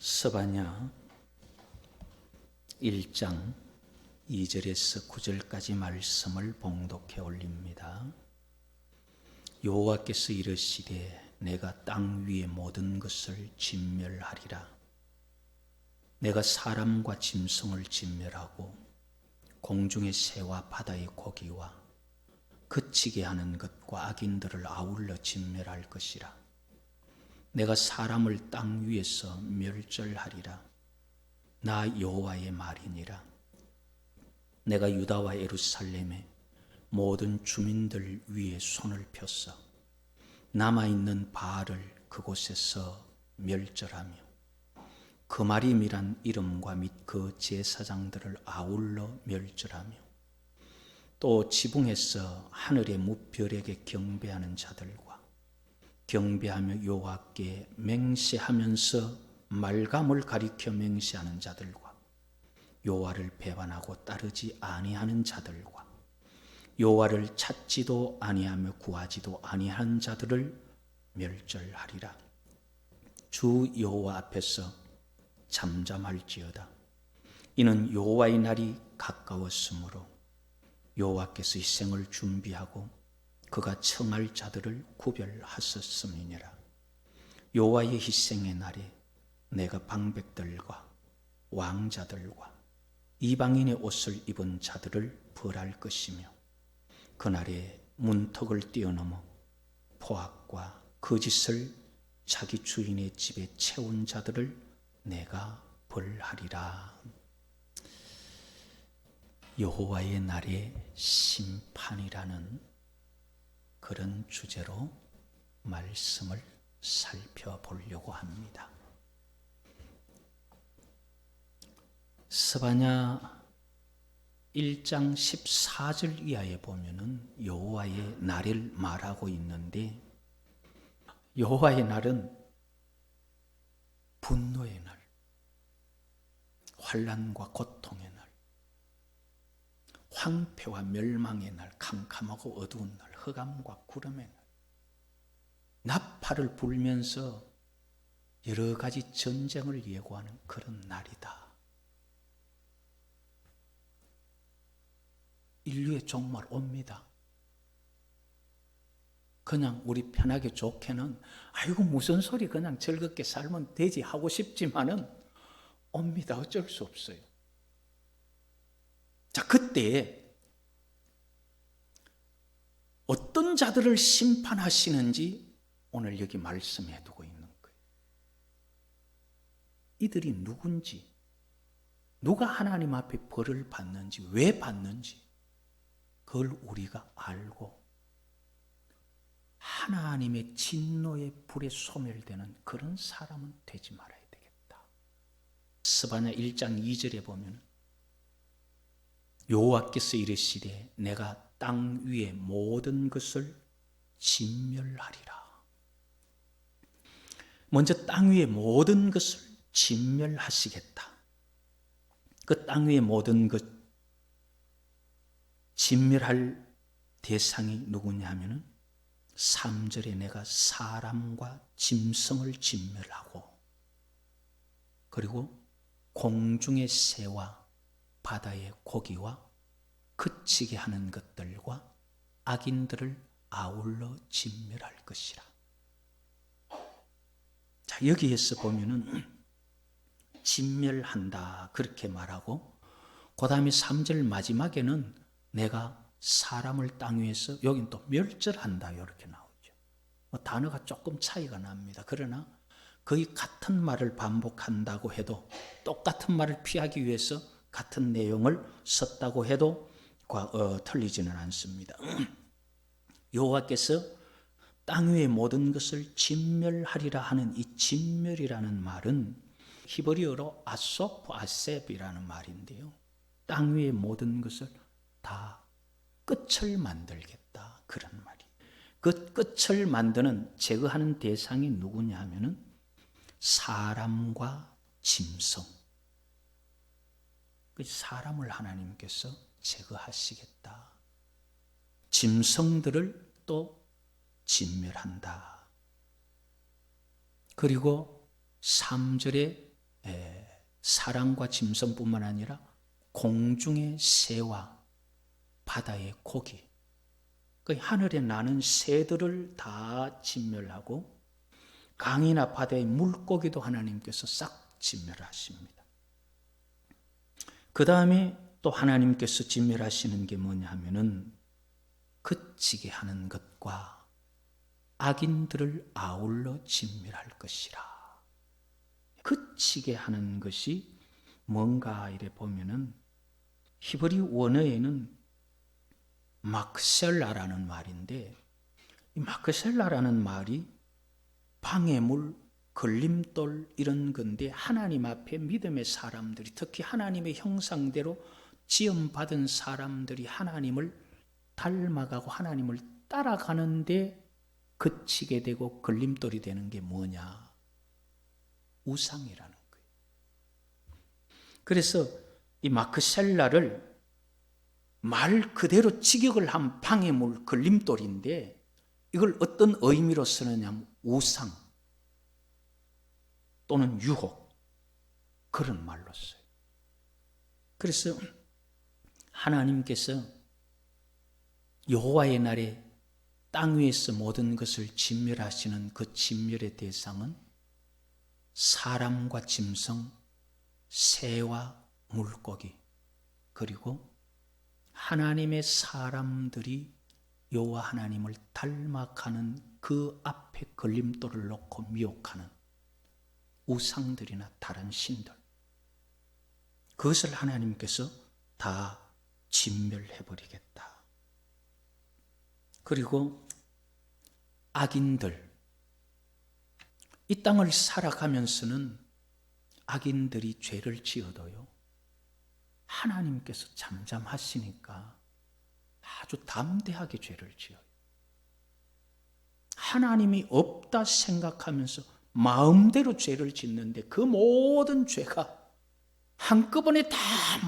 스바냐 1장 2절에서 9절까지 말씀을 봉독해 올립니다. 여호와께서 이르시되 내가 땅 위의 모든 것을 진멸하리라. 내가 사람과 짐승을 진멸하고 공중의 새와 바다의 고기와 그치게 하는 것과 악인들을 아울러 진멸할 것이라. 내가 사람을 땅 위에서 멸절하리라. 나 여호와의 말이니라. 내가 유다와 예루살렘의 모든 주민들 위에 손을 펴서 남아있는 바알을 그곳에서 멸절하며 그마림이란 이름과 및 그 제사장들을 아울러 멸절하며 또 지붕에서 하늘의 무별에게 경배하는 자들과 경배하며 여호와께 맹세하면서 말감을 가리켜 맹세하는 자들과 여호와를 배반하고 따르지 아니하는 자들과 여호와를 찾지도 아니하며 구하지도 아니하는 자들을 멸절하리라. 주 여호와 앞에서 잠잠할지어다. 이는 여호와의 날이 가까웠으므로 여호와께서 희생을 준비하고 그가 청할 자들을 구별하셨음이니라. 여호와의 희생의 날에 내가 방백들과 왕자들과 이방인의 옷을 입은 자들을 벌할 것이며 그날에 문턱을 뛰어넘어 포악과 거짓을 자기 주인의 집에 채운 자들을 내가 벌하리라. 여호와의 날의 심판이라는 그런 주제로 말씀을 살펴보려고 합니다. 스바냐 1장 14절 이하에 보면은 여호와의 날을 말하고 있는데, 여호와의 날은 분노의 날, 환난과 고통의 날, 황폐와 멸망의 날, 캄캄하고 어두운 날, 흑암과 구름의 날, 나팔을 불면서 여러 가지 전쟁을 예고하는 그런 날이다. 인류의 종말 옵니다. 그냥 우리 편하게 좋게는 아이고 무슨 소리 그냥 즐겁게 살면 되지 하고 싶지만은 옵니다. 어쩔 수 없어요. 자, 그때 어떤 자들을 심판하시는지 오늘 여기 말씀해 두고 있는 거예요. 이들이 누군지, 누가 하나님 앞에 벌을 받는지, 왜 받는지 그걸 우리가 알고 하나님의 진노의 불에 소멸되는 그런 사람은 되지 말아야 되겠다. 스바냐 1장 2절에 보면 여호와께서 이르시되 내가 땅 위의 모든 것을 진멸하리라. 먼저 땅 위의 모든 것을 진멸하시겠다. 그 땅 위의 모든 것 진멸할 대상이 누구냐 하면은 3절에 내가 사람과 짐승을 진멸하고 그리고 공중의 새와 바다의 고기와 그치게 하는 것들과 악인들을 아울러 진멸할 것이라. 자, 여기에서 보면은 진멸한다 그렇게 말하고 그 다음에 3절 마지막에는 내가 사람을 땅 위에서 여긴 또 멸절한다 이렇게 나오죠. 단어가 조금 차이가 납니다. 그러나 거의 같은 말을 반복한다고 해도 똑같은 말을 피하기 위해서 같은 내용을 썼다고 해도 틀리지는 않습니다. 여호와께서 땅 위의 모든 것을 진멸하리라 하는 이 진멸이라는 말은 히브리어로 아소프 아셉이라는 말인데요. 땅 위의 모든 것을 다 끝을 만들겠다 그런 말이. 그 끝을 만드는 제거하는 대상이 누구냐 하면은 사람과 짐승. 사람을 하나님께서 제거하시겠다. 짐승들을 또 진멸한다. 그리고 3절에 사람과 짐승뿐만 아니라 공중의 새와 바다의 고기, 그 하늘에 나는 새들을 다 진멸하고 강이나 바다의 물고기도 하나님께서 싹 진멸하십니다. 그 다음에 또 하나님께서 진멸하시는 게 뭐냐 하면은 그치게 하는 것과 악인들을 아울러 진멸할 것이라. 그치게 하는 것이 뭔가 이래 보면은 히브리 원어에는 마크셀라라는 말인데, 이 마크셀라라는 말이 방해물, 걸림돌 이런 건데, 하나님 앞에 믿음의 사람들이, 특히 하나님의 형상대로 지음받은 사람들이 하나님을 닮아가고 하나님을 따라가는데 그치게 되고 걸림돌이 되는 게 뭐냐? 우상이라는 거예요. 그래서 이 마크셀라를 말 그대로 직역을 한 방해물, 걸림돌인데, 이걸 어떤 의미로 쓰느냐면 우상 또는 유혹, 그런 말로 써요. 그래서 하나님께서 여호와의 날에 땅 위에서 모든 것을 진멸하시는 그 진멸의 대상은 사람과 짐승, 새와 물고기, 그리고 하나님의 사람들이 여호와 하나님을 닮아가는 그 앞에 걸림돌을 놓고 미혹하는 우상들이나 다른 신들, 그것을 하나님께서 다 진멸해버리겠다. 그리고 악인들, 이 땅을 살아가면서는 악인들이 죄를 지어도요, 하나님께서 잠잠하시니까 아주 담대하게 죄를 지어요. 하나님이 없다 생각하면서 마음대로 죄를 짓는데 그 모든 죄가 한꺼번에 다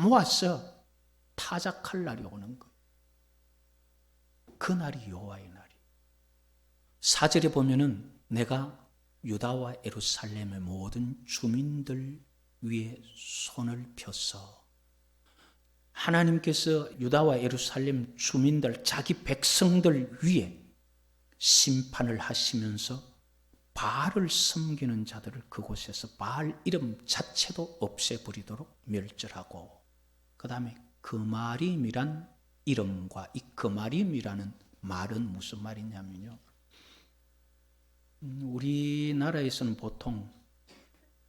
모아서 타작할 날이 오는 거예요. 그 날이 여호와의 날이. 4절에 보면은 내가 유다와 예루살렘의 모든 주민들 위에 손을 펴서, 하나님께서 유다와 예루살렘 주민들, 자기 백성들 위에 심판을 하시면서 바알을 섬기는 자들을 그곳에서 바알 이름 자체도 없애버리도록 멸절하고, 그 다음에 그마림이란 이름과 이 그마림이라는 말은 무슨 말이냐면요, 우리나라에서는 보통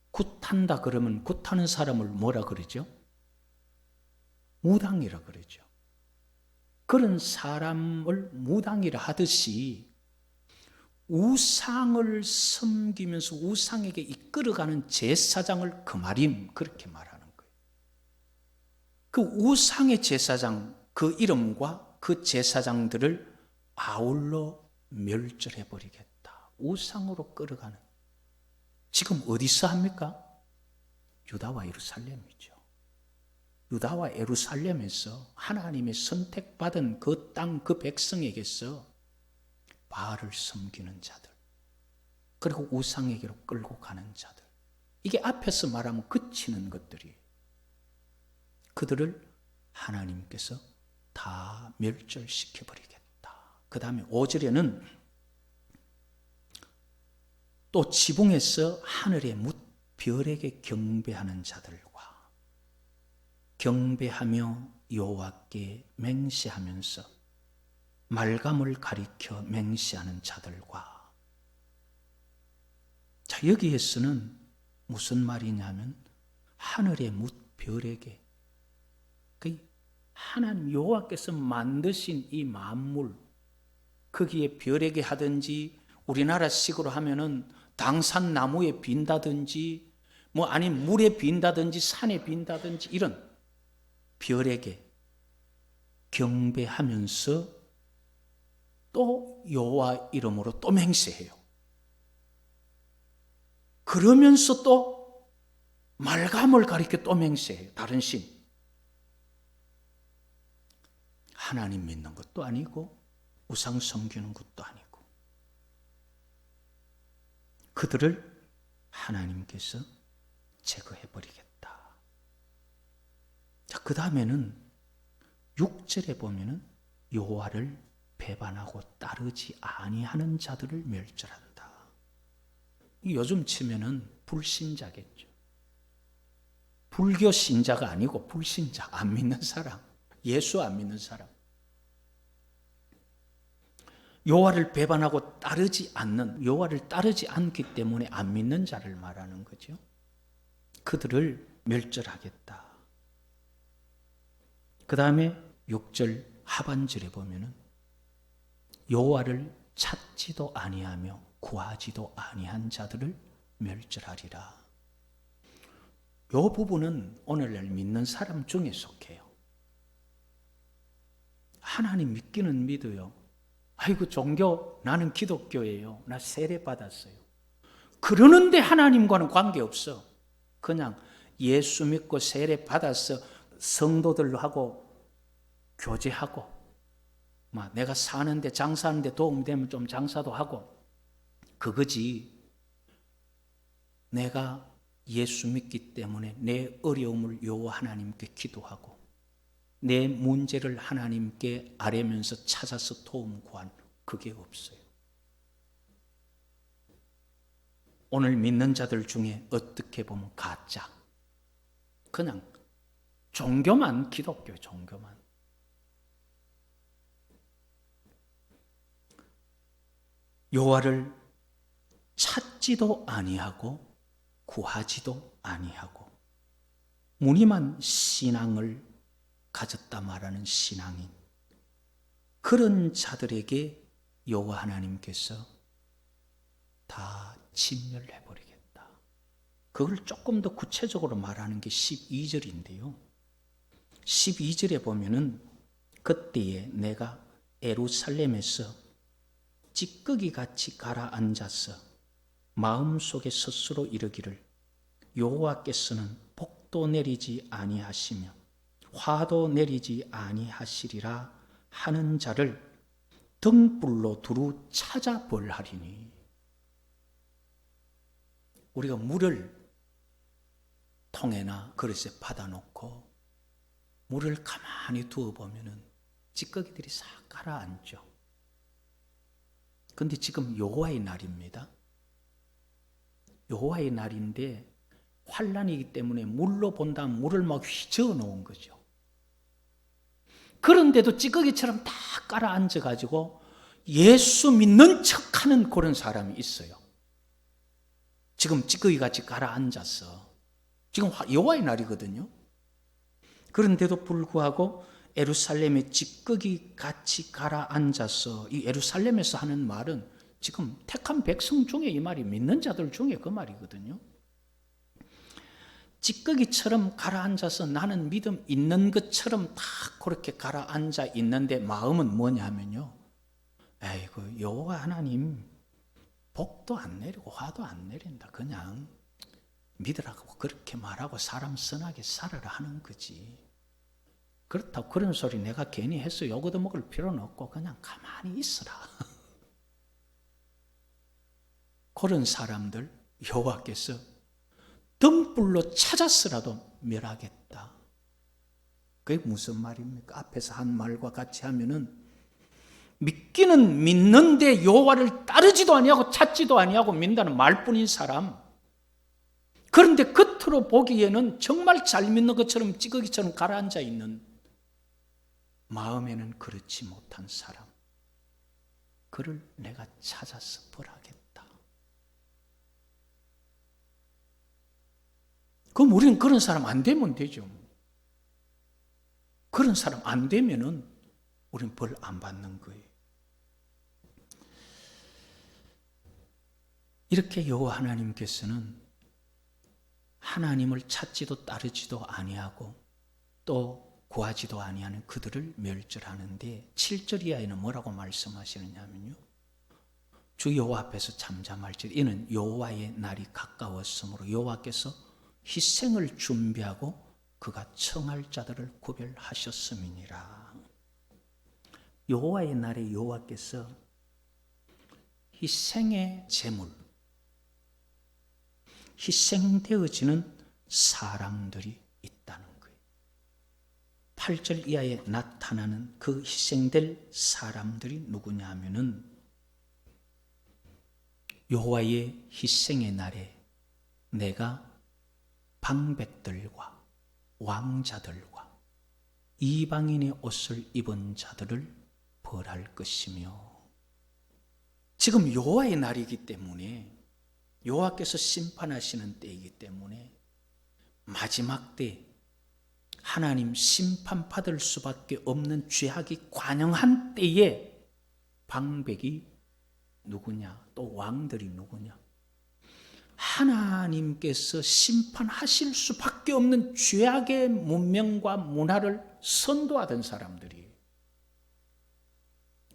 굿한다 그러면 굿하는 사람을 뭐라 그러죠? 무당이라 그러죠. 그런 사람을 무당이라 하듯이 우상을 섬기면서 우상에게 이끌어가는 제사장을 그마림, 그렇게 말하는 거예요. 그 우상의 제사장, 그 이름과 그 제사장들을 아울러 멸절해버리겠다. 우상으로 끌어가는. 지금 어디서 합니까? 유다와 예루살렘이죠. 유다와 예루살렘에서 하나님의 선택받은 그 땅, 그 백성에게서 바알을 섬기는 자들, 그리고 우상에게로 끌고 가는 자들, 이게 앞에서 말하면 그치는 것들이에요. 그들을 하나님께서 다 멸절시켜버리겠다. 그 다음에 5절에는 또 지붕에서 하늘의 뭇 별에게 경배하는 자들과 경배하며 여호와께 맹세하면서 말감을 가리켜 맹세하는 자들과. 자, 여기에서는 무슨 말이냐면 하늘의 뭇 별에게, 그 하나님 여호와께서 만드신 이 만물, 거기에 별에게 하든지 우리나라식으로 하면은 당산나무에 빈다든지 뭐 아니면 물에 빈다든지 산에 빈다든지 이런 별에게 경배하면서 또 여호와 이름으로 또 맹세해요. 그러면서 또 말감을 가리켜 또 맹세해요. 다른 신. 하나님 믿는 것도 아니고 우상 섬기는 것도 아니고 그들을 하나님께서 제거해버리겠다. 자, 그 다음에는 6절에 보면은 여호와를 배반하고 따르지 아니하는 자들을 멸절한다. 요즘 치면은 불신자겠죠. 불교 신자가 아니고 불신자, 안 믿는 사람, 예수 안 믿는 사람. 여호와를 배반하고 따르지 않는, 여호와를 따르지 않기 때문에 안 믿는 자를 말하는 거죠. 그들을 멸절하겠다. 그 다음에 6절 하반절에 보면은 여호와를 찾지도 아니하며 구하지도 아니한 자들을 멸절하리라. 이 부분은 오늘날 믿는 사람 중에 속해요. 하나님 믿기는 믿어요. 아이고 종교 나는 기독교예요. 나 세례 받았어요. 그러는데 하나님과는 관계없어. 그냥 예수 믿고 세례 받아서 성도들하고 교제하고 내가 사는데 장사하는데 도움되면 좀 장사도 하고 그거지. 내가 예수 믿기 때문에 내 어려움을 여호와 하나님께 기도하고 내 문제를 하나님께 아뢰면서 찾아서 도움 구한 그게 없어요. 오늘 믿는 자들 중에 어떻게 보면 가짜. 그냥 종교만 기독교 종교만. 여호와를 찾지도 아니하고 구하지도 아니하고 무늬만 신앙을 가졌다 말하는 신앙인 그런 자들에게 여호와 하나님께서 다 진멸해버리겠다. 그걸 조금 더 구체적으로 말하는 게 12절인데요. 12절에 보면은 그때에 내가 예루살렘에서 찌꺼기 같이 가라앉아서 마음속에 스스로 이르기를 여호와께서는 복도 내리지 아니하시며 화도 내리지 아니하시리라 하는 자를 등불로 두루 찾아 벌하리니. 우리가 물을 통에나 그릇에 받아놓고 물을 가만히 두어보면 찌꺼기들이 싹 가라앉죠. 근데 지금 여호와의 날입니다. 여호와의 날인데 환란이기 때문에 물로 본다면 물을 막 휘저어 놓은 거죠. 그런데도 찌꺼기처럼 다 깔아앉아가지고 예수 믿는 척하는 그런 사람이 있어요. 지금 찌꺼기같이 가라앉았어. 지금 여호와의 날이거든요. 그런데도 불구하고 예루살렘에 찌꺼기같이 가라앉아서, 이 예루살렘에서 하는 말은 지금 택한 백성 중에 이 말이 믿는 자들 중에 그 말이거든요. 찌꺼기처럼 가라앉아서 나는 믿음 있는 것처럼 다 그렇게 가라앉아 있는데 마음은 뭐냐 하면요, 에이구 여호와 하나님 복도 안 내리고 화도 안 내린다. 그냥 믿으라고 그렇게 말하고 사람 선하게 살아라 하는 거지. 그렇다고 그런 소리 내가 괜히 해서 욕 얻어먹을 필요는 없고 그냥 가만히 있어라. 그런 사람들 여호와께서 등불로 찾았으라도 멸하겠다. 그게 무슨 말입니까? 앞에서 한 말과 같이 하면은 믿기는 믿는데 여호와를 따르지도 아니하고 찾지도 아니하고 믿는다는 말뿐인 사람. 그런데 겉으로 보기에는 정말 잘 믿는 것처럼 찌꺼기처럼 가라앉아 있는 마음에는 그렇지 못한 사람. 그를 내가 찾아서 벌하겠다. 그럼 우리는 그런 사람 안 되면 되죠. 그런 사람 안 되면은 우리는 벌 안 받는 거예요. 이렇게 여호와 하나님께서는 하나님을 찾지도 따르지도 아니하고 또 구하지도 아니하는 그들을 멸절하는데 7절 이하에는 뭐라고 말씀하시느냐 하면요, 주 여호와 앞에서 잠잠할지니 이는 여호와의 날이 가까웠으므로 여호와께서 희생을 준비하고 그가 청할 자들을 구별하셨음이니라. 여호와의 날에 여호와께서 희생의 제물, 희생되어지는 사람들이 있다는 거예요. 8절 이하에 나타나는 그 희생될 사람들이 누구냐 하면은 여호와의 희생의 날에 내가 방백들과 왕자들과 이방인의 옷을 입은 자들을 벌할 것이며, 지금 여호와의 날이기 때문에, 여호와께서 심판하시는 때이기 때문에 마지막 때 하나님 심판받을 수밖에 없는 죄악이 관영한 때에 방백이 누구냐, 또 왕들이 누구냐, 하나님께서 심판하실 수밖에 없는 죄악의 문명과 문화를 선도하던 사람들이,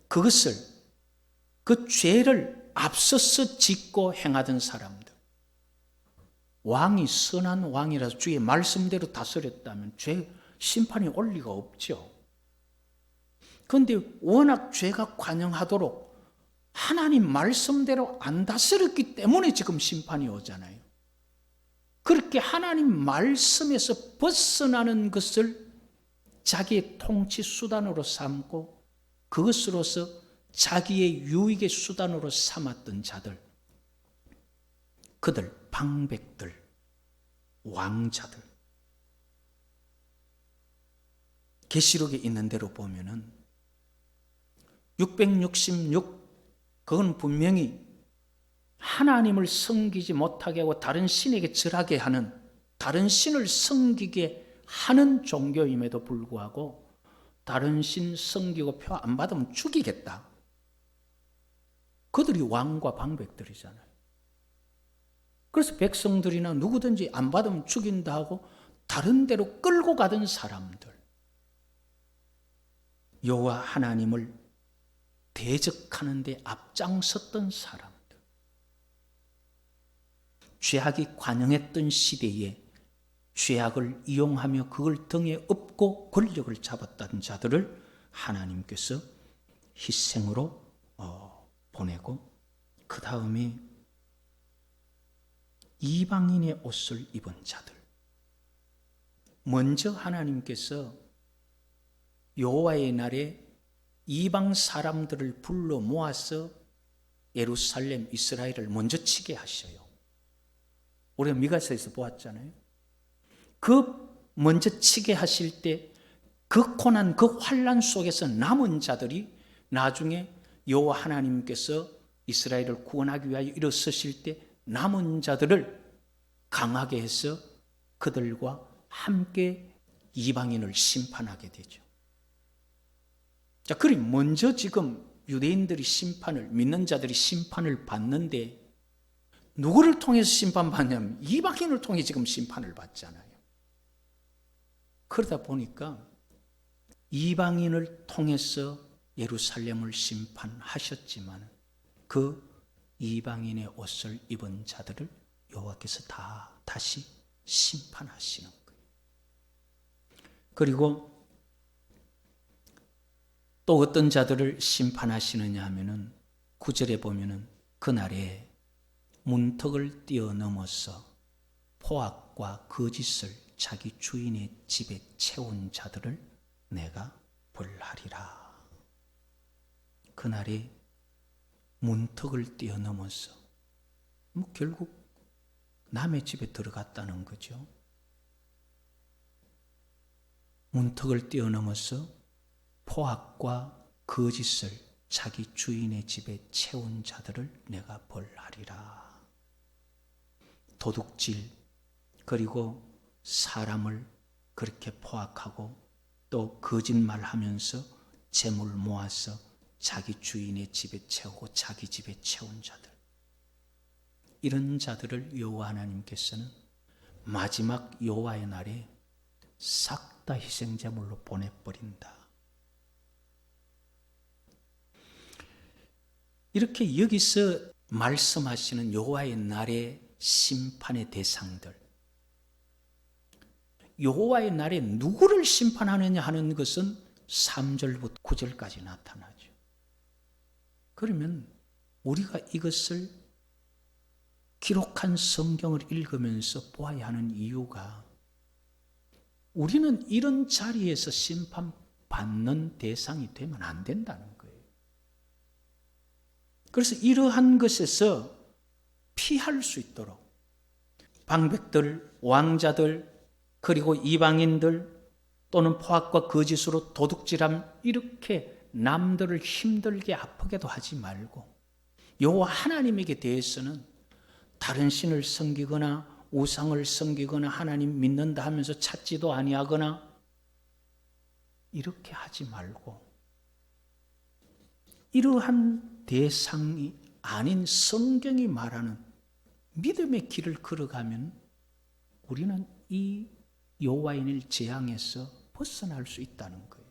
그것을, 그 죄를 앞서서 짓고 행하던 사람들, 왕이 선한 왕이라서 주의 말씀대로 다스렸다면 죄 심판이 올 리가 없죠. 그런데 워낙 죄가 관영하도록 하나님 말씀대로 안 다스렸기 때문에 지금 심판이 오잖아요. 그렇게 하나님 말씀에서 벗어나는 것을 자기의 통치 수단으로 삼고 그것으로서 자기의 유익의 수단으로 삼았던 자들, 그들, 방백들, 왕자들, 계시록에 있는 대로 보면은 666, 그건 분명히 하나님을 섬기지 못하게 하고 다른 신에게 절하게 하는, 다른 신을 섬기게 하는 종교임에도 불구하고 다른 신 섬기고 표 안 받으면 죽이겠다. 그들이 왕과 방백들이잖아요. 그래서 백성들이나 누구든지 안 받으면 죽인다 하고 다른 데로 끌고 가던 사람들, 여호와 하나님을 대적하는 데 앞장섰던 사람들, 죄악이 관영했던 시대에 죄악을 이용하며 그걸 등에 업고 권력을 잡았던 자들을 하나님께서 희생으로 보내고, 그 다음에 이방인의 옷을 입은 자들, 먼저 하나님께서 여호와의 날에 이방 사람들을 불러 모아서 예루살렘, 이스라엘을 먼저 치게 하셔요. 우리가 미가서에서 보았잖아요. 그 먼저 치게 하실 때 그 고난, 그 환난 속에서 남은 자들이 나중에 여호와 하나님께서 이스라엘을 구원하기 위하여 일어서실 때 남은 자들을 강하게 해서 그들과 함께 이방인을 심판하게 되죠. 자, 그리 먼저 지금 유대인들이 심판을, 믿는 자들이 심판을 받는데 누구를 통해서 심판받냐면 이방인을 통해 지금 심판을 받잖아요. 그러다 보니까 이방인을 통해서 예루살렘을 심판하셨지만 그 이방인의 옷을 입은 자들을 여호와께서 다시 심판하시는 거예요. 그리고 또 어떤 자들을 심판하시느냐 하면은 9절에 보면은 그날에 문턱을 뛰어넘어서 포악과 거짓을 자기 주인의 집에 채운 자들을 내가 벌하리라. 그날에 문턱을 뛰어넘어서 결국 남의 집에 들어갔다는 거죠. 문턱을 뛰어넘어서 포악과 거짓을 자기 주인의 집에 채운 자들을 내가 벌하리라. 도둑질, 그리고 사람을 그렇게 포악하고 또 거짓말하면서 재물 모아서 자기 주인의 집에 채우고 자기 집에 채운 자들, 이런 자들을 여호와 하나님께서는 마지막 여호와의 날에 싹 다 희생제물로 보내버린다. 이렇게 여기서 말씀하시는 여호와의 날의 심판의 대상들, 여호와의 날에 누구를 심판하느냐 하는 것은 3절부터 9절까지 나타나죠. 그러면 우리가 이것을 기록한 성경을 읽으면서 보아야 하는 이유가, 우리는 이런 자리에서 심판받는 대상이 되면 안 된다는 거예요. 그래서 이러한 것에서 피할 수 있도록 방백들, 왕자들, 그리고 이방인들 또는 포악과 거짓으로 도둑질함 이렇게 남들을 힘들게 아프게도 하지 말고 여호와 하나님에게 대해서는 다른 신을 섬기거나 우상을 섬기거나 하나님 믿는다 하면서 찾지도 아니하거나 이렇게 하지 말고 이러한 대상이 아닌 성경이 말하는 믿음의 길을 걸어가면 우리는 이 여호와의 날 재앙에서 벗어날 수 있다는 거예요.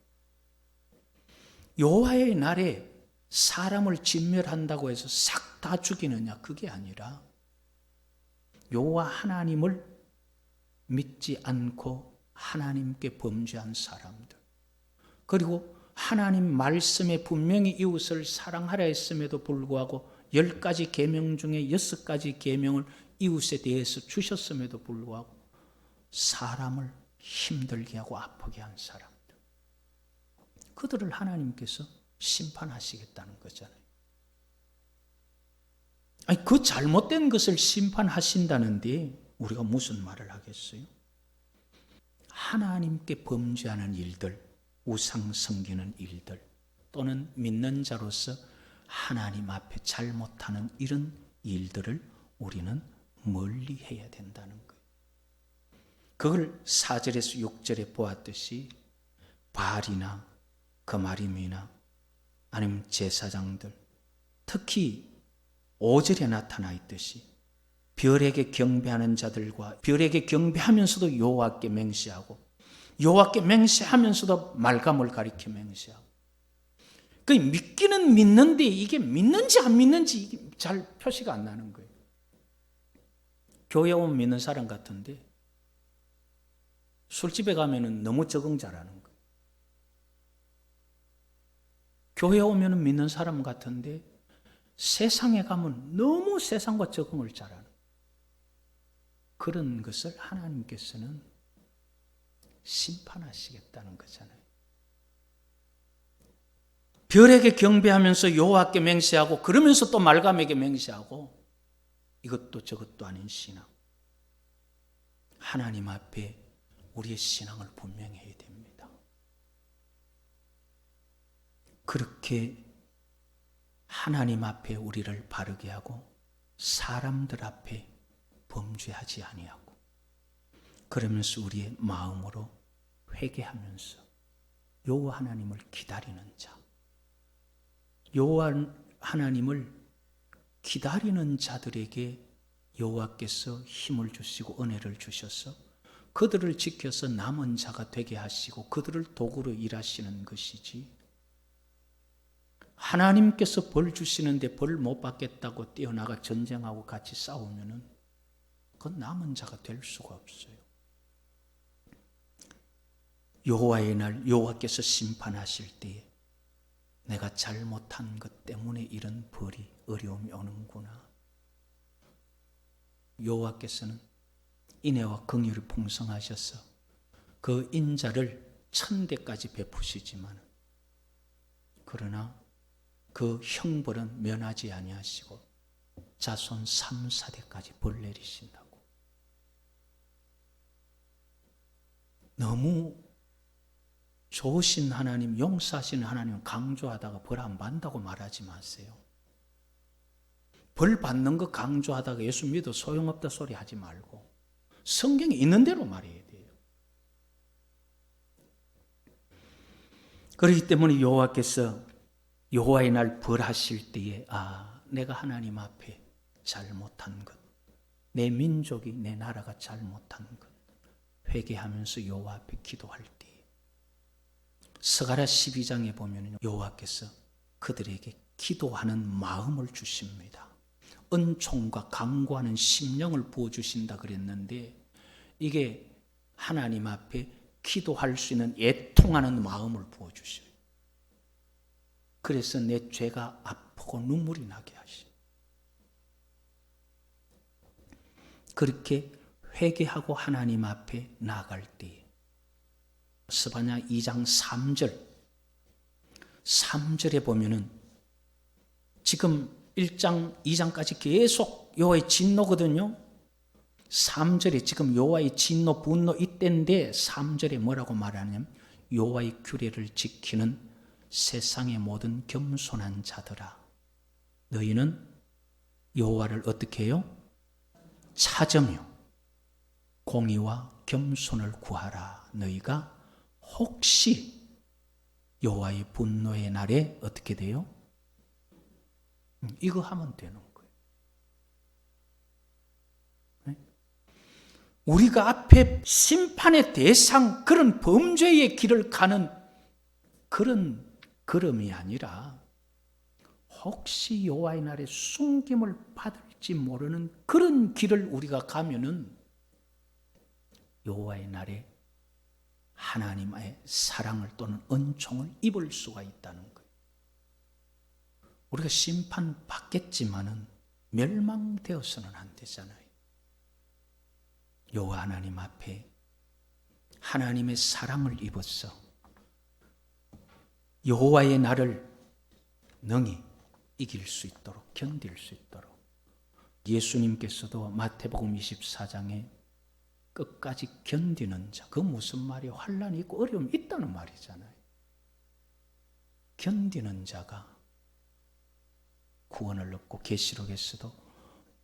여호와의 날에 사람을 진멸한다고 해서 싹 다 죽이느냐, 그게 아니라 여호와 하나님을 믿지 않고 하나님께 범죄한 사람들, 그리고 하나님 말씀에 분명히 이웃을 사랑하라 했음에도 불구하고 10가지 계명 중에 6가지 계명을 이웃에 대해서 주셨음에도 불구하고 사람을 힘들게 하고 아프게 한 사람들, 그들을 하나님께서 심판하시겠다는 거잖아요. 아니, 그 잘못된 것을 심판하신다는데 우리가 무슨 말을 하겠어요? 하나님께 범죄하는 일들, 우상 섬기는 일들, 또는 믿는 자로서 하나님 앞에 잘못하는 이런 일들을 우리는 멀리 해야 된다는 거예요. 그걸 4절에서 6절에 보았듯이 바알이나 거마림이나 아니면 제사장들, 특히 5절에 나타나 있듯이 별에게 경배하는 자들과 별에게 경배하면서도 여호와께 맹세하고 여호와께 맹세하면서도 말감을 가리켜 맹세하고, 그 믿기는 믿는데 이게 믿는지 안 믿는지 이게 잘 표시가 안 나는 거예요. 교회 오면 믿는 사람 같은데 술집에 가면은 너무 적응 잘하는 거예요. 교회 오면은 믿는 사람 같은데 세상에 가면 너무 세상과 적응을 잘하는 그런 것을 하나님께서는 심판하시겠다는 거잖아요. 별에게 경배하면서 여호와께 맹세하고 그러면서 또 말감에게 맹세하고 이것도 저것도 아닌 신앙. 하나님 앞에 우리의 신앙을 분명히 해야 됩니다. 그렇게 하나님 앞에 우리를 바르게 하고 사람들 앞에 범죄하지 아니하고 그러면서 우리의 마음으로 회개하면서 여호와 하나님을 기다리는 자, 여호와 하나님을 기다리는 자들에게 여호와께서 힘을 주시고 은혜를 주셔서 그들을 지켜서 남은 자가 되게 하시고 그들을 도구로 일하시는 것이지, 하나님께서 벌 주시는데 벌 못 받겠다고 뛰어나가 전쟁하고 같이 싸우면은 그건 남은 자가 될 수가 없어요. 여호와의 날 여호와께서 심판하실 때에 내가 잘못한 것 때문에 이런 벌이 어려움이 오는구나. 여호와께서는 인애와 긍휼이 풍성하셔서 그 인자를 1000대까지 베푸시지만 그러나 그 형벌은 면하지 아니하시고 자손 3, 4대까지 벌 내리신다고. 너무 좋으신 하나님, 용서하시는 하나님 강조하다가 벌 안 받는다고 말하지 마세요. 벌 받는 거 강조하다가 예수 믿어 소용없다 소리 하지 말고 성경에 있는 대로 말해야 돼요. 그렇기 때문에 여호와께서 여호와의 날 벌하실 때에 내가 하나님 앞에 잘못한 것, 내 민족이 내 나라가 잘못한 것 회개하면서 여호와 앞에 기도할 때 스가랴 12장에 보면 여호와께서 그들에게 기도하는 마음을 주십니다. 은총과 강구하는 심령을 부어주신다 그랬는데 이게 하나님 앞에 기도할 수 있는 애통하는 마음을 부어주셔요. 그래서 내 죄가 아프고 눈물이 나게 하시. 그렇게 회개하고 하나님 앞에 나아갈 때 스바냐 2장 3절에 보면은 지금 1장 2장까지 계속 여호와의 진노거든요. 3절에 지금 여호와의 진노 분노 이때인데 3절에 뭐라고 말하냐면 여호와의 규례를 지키는 세상의 모든 겸손한 자들아, 너희는 여호와를 어떻게 해요? 찾으며 공의와 겸손을 구하라. 너희가 혹시 여호와의 분노의 날에 어떻게 돼요? 이거 하면 되는 거예요. 네? 우리가 앞에 심판의 대상, 그런 범죄의 길을 가는 그런 걸음이 아니라 혹시 여호와의 날에 숨김을 받을지 모르는 그런 길을 우리가 가면은 여호와의 날에 하나님의 사랑을 또는 은총을 입을 수가 있다는 거예요. 우리가 심판받겠지만은 멸망되어서는 안 되잖아요. 여호와 하나님 앞에 하나님의 사랑을 입어서 여호와의 날을 능히 이길 수 있도록, 견딜 수 있도록 예수님께서도 마태복음 24장에 끝까지 견디는 자, 그 무슨 말이에요? 환난이 있고 어려움이 있다는 말이잖아요. 견디는 자가 구원을 얻고 계시록에서도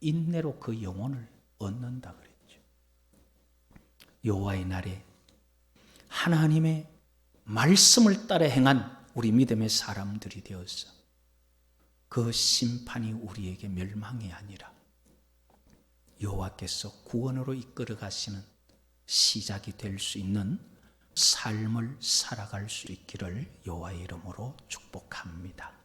인내로 그 영혼을 얻는다 그랬죠. 여호와의 날에 하나님의 말씀을 따라 행한 우리 믿음의 사람들이 되어서 그 심판이 우리에게 멸망이 아니라 여호와께서 구원으로 이끌어 가시는 시작이 될 수 있는 삶을 살아갈 수 있기를 여호와의 이름으로 축복합니다.